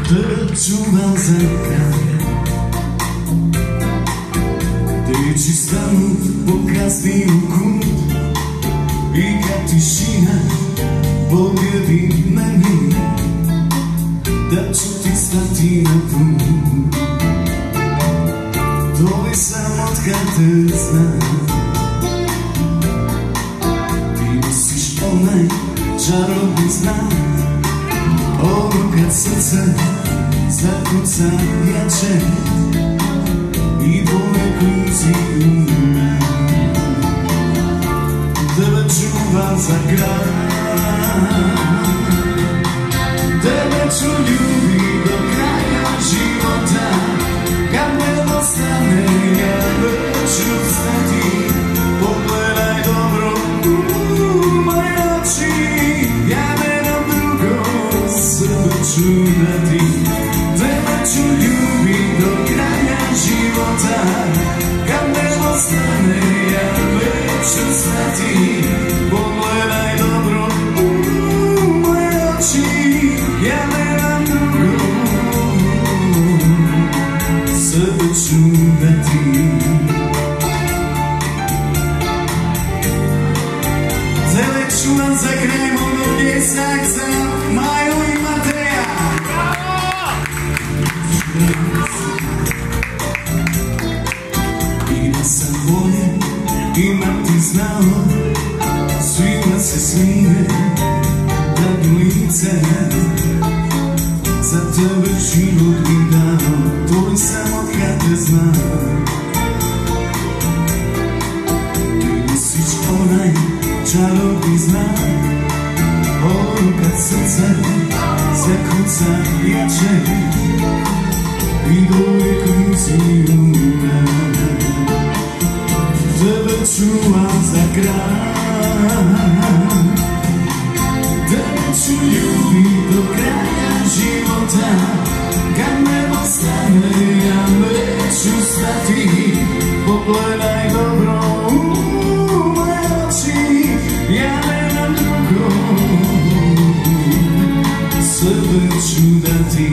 Tebe čuvam za kraj, gde ću stanut pokazni u kut i kad tišina pobjedi meni, da ću ti stati na put. To je sam od kad te znam, ti nosiš onaj čarobni znak, ono kad srce zakuca jače i boje kuci u me. Tebe čuvam za kraj, tebe ću ljubit do kraja života. Kad me ostane, ja neću stati. Pogledaj dobro u moje oči, ja nemam drugo sebe ću dati. Tebe ću ljubit do kraja života. Kad me ostane, ja neću stati. Pogledaj dobro u moje oči, ja nemam drugo sebe ću dati. Tebe čuvam za kraj, moj pjesak za Maju i Mateja. I da sam bolje, imam ti znao, svima se smije, da bi lice za tebe život bi dao. To je samo kad te znam, ti nosiš onaj čarobni znak, ono kad srce zakuca jače i doje kuci u me. Tebe čuvam za kraj, tebe ću ljubit do kraja života. Kad me ostane, ja neću stati. Pogledaj dobro u moje oči, ja nemam drugo sebe ću dati.